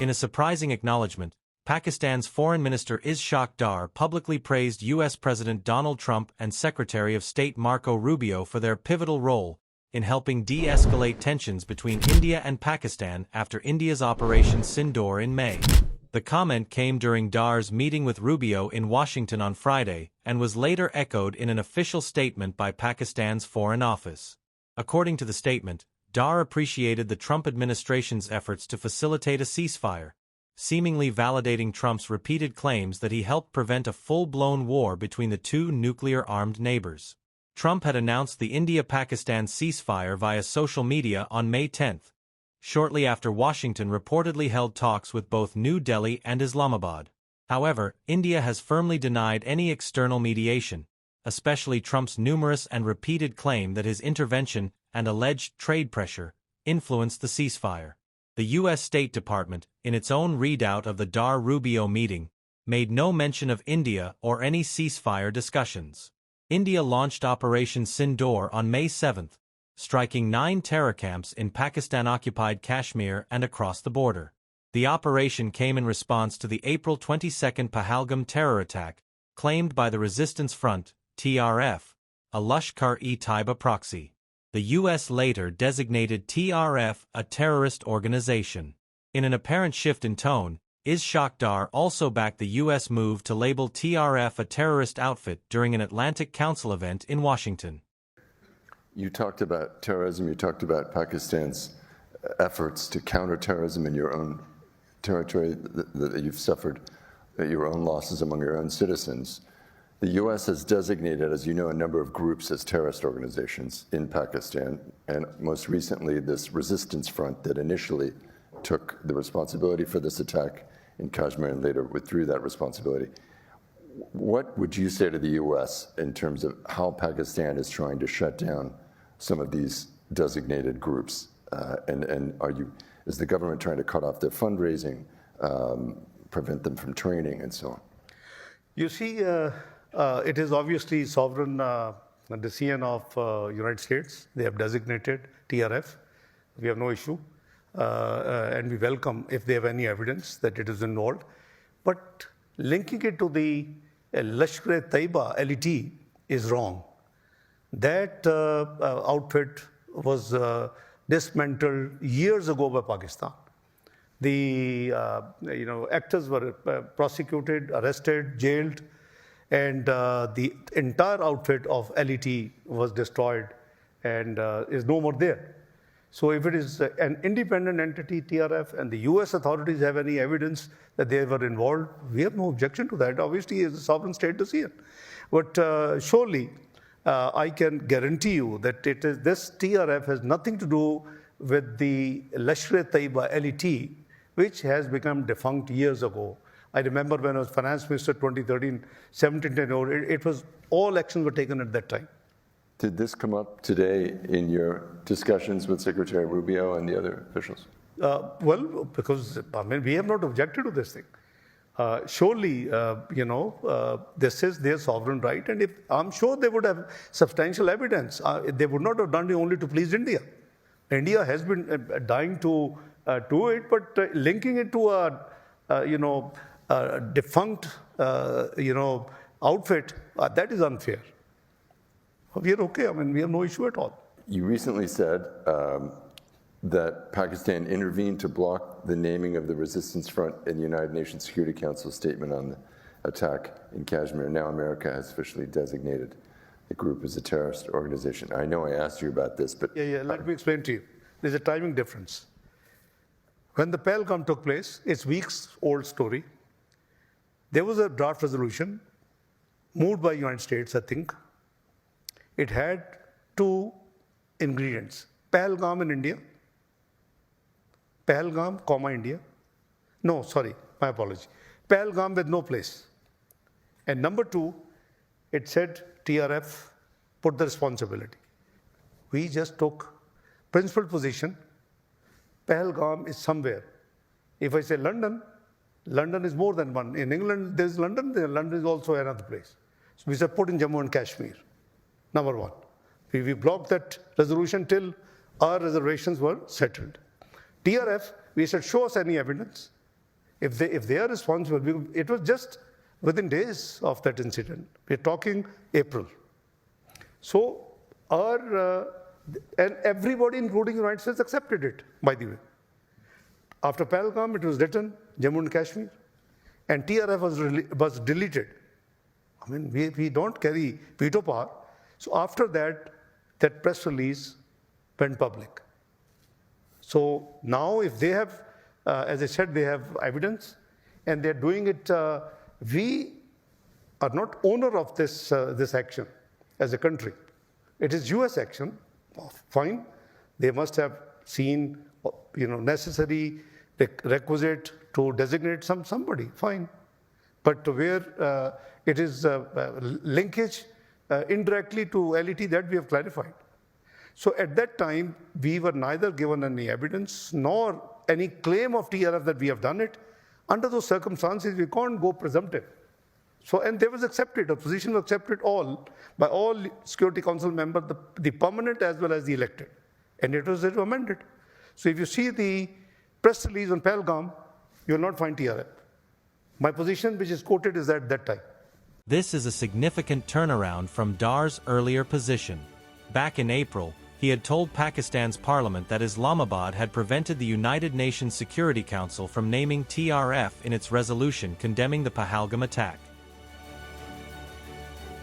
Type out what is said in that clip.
In a surprising acknowledgement, Pakistan's Foreign Minister Ishaq Dar publicly praised U.S. President Donald Trump and Secretary of State Marco Rubio for their pivotal role in helping de-escalate tensions between India and Pakistan after India's Operation Sindoor in May. The comment came during Dar's meeting with Rubio in Washington on Friday and was later echoed in an official statement by Pakistan's Foreign Office. According to the statement, Dar appreciated the Trump administration's efforts to facilitate a ceasefire, seemingly validating Trump's repeated claims that he helped prevent a full-blown war between the two nuclear-armed neighbors. Trump had announced the India-Pakistan ceasefire via social media on May 10, shortly after Washington reportedly held talks with both New Delhi and Islamabad. However, India has firmly denied any external mediation, especially Trump's numerous and repeated claim that his intervention and alleged trade pressure influenced the ceasefire. The U.S. State Department, in its own readout of the Dar-Rubio meeting, made no mention of India or any ceasefire discussions. India launched Operation Sindoor on May 7, striking 9 terror camps in Pakistan-occupied Kashmir and across the border. The operation came in response to the April 22 Pahalgam terror attack, claimed by the Resistance Front, TRF, a Lashkar-e-Taiba proxy. The U.S. later designated TRF a terrorist organization. In an apparent shift in tone, Ishaq Dar also backed the U.S. move to label TRF a terrorist outfit during an Atlantic Council event in Washington. You talked about terrorism, you talked about Pakistan's efforts to counter terrorism in your own territory, that you've suffered your own losses among your own citizens. The U.S. has designated, as you know, a number of groups as terrorist organizations in Pakistan, and most recently this resistance front that initially took the responsibility for this attack in Kashmir and later withdrew that responsibility. What would you say to the U.S. in terms of how Pakistan is trying to shut down some of these designated groups? Is the government trying to cut off their fundraising, prevent them from training, and so on? You see, it is obviously sovereign decision of United States. They have designated TRF. We have no issue. And we welcome if they have any evidence that it is involved. But linking it to the Lashkar-e-Taiba, LET, is wrong. That outfit was dismantled years ago by Pakistan. The actors were prosecuted, arrested, jailed, and the entire outfit of LET was destroyed and is no more there. So if it is an independent entity, TRF, and the US authorities have any evidence that they were involved, we have no objection to that. Obviously, it's a sovereign state decision. But surely, I can guarantee you that this TRF has nothing to do with the Lashkar-e-Taiba, LET, which has become defunct years ago. I remember when I was finance minister 2013, 17, it was all actions were taken at that time. Did this come up today in your discussions with Secretary Rubio and the other officials? Well, because we have not objected to this thing. Surely, this is their sovereign right, and I'm sure they would have substantial evidence. They would not have done it only to please India. India has been dying to do it, but linking it to a defunct, outfit, that is unfair. We are okay. We have no issue at all. You recently said that Pakistan intervened to block the naming of the resistance front in the United Nations Security Council statement on the attack in Kashmir. Now America has officially designated the group as a terrorist organization. I know I asked you about this, but... Let me explain to you. There's a timing difference. When the Pahalgam took place, it's weeks-old story. There was a draft resolution moved by United States, I think. It had 2 ingredients. Pahalgam in India. Pahalgam, India. No, sorry, my apology. Pahalgam with no place. And number 2, it said TRF put the responsibility. We just took principled position. Pahalgam is somewhere. If I say London, London is more than one. In England, there's London. London is also another place. So we said put in Jammu and Kashmir. Number 1. We blocked that resolution till our reservations were settled. TRF, we said show us any evidence if they are responsible, it was just within days of that incident. We're talking April. So and everybody, including the United States, accepted it, by the way. After Pahalgam, it was written, Jammu and Kashmir, and TRF was deleted. I mean, we don't carry veto power. So after that, that press release went public. So now if they have, as I said, they have evidence, and they're doing it, we are not owner of this action as a country. It is US action, fine. They must have seen, necessary requisite to designate somebody, fine. But where it is linkage indirectly to LET, that we have clarified. So at that time, we were neither given any evidence nor any claim of TRF that we have done it. Under those circumstances, we can't go presumptive. So, and there was accepted, a position was accepted by all Security Council members, the permanent as well as the elected. And it was amended. So if you see the press release on Pahalgam, you will not find TRF. My position, which is quoted, is at that time. This is a significant turnaround from Dar's earlier position. Back in April, he had told Pakistan's parliament that Islamabad had prevented the United Nations Security Council from naming TRF in its resolution condemning the Pahalgam attack.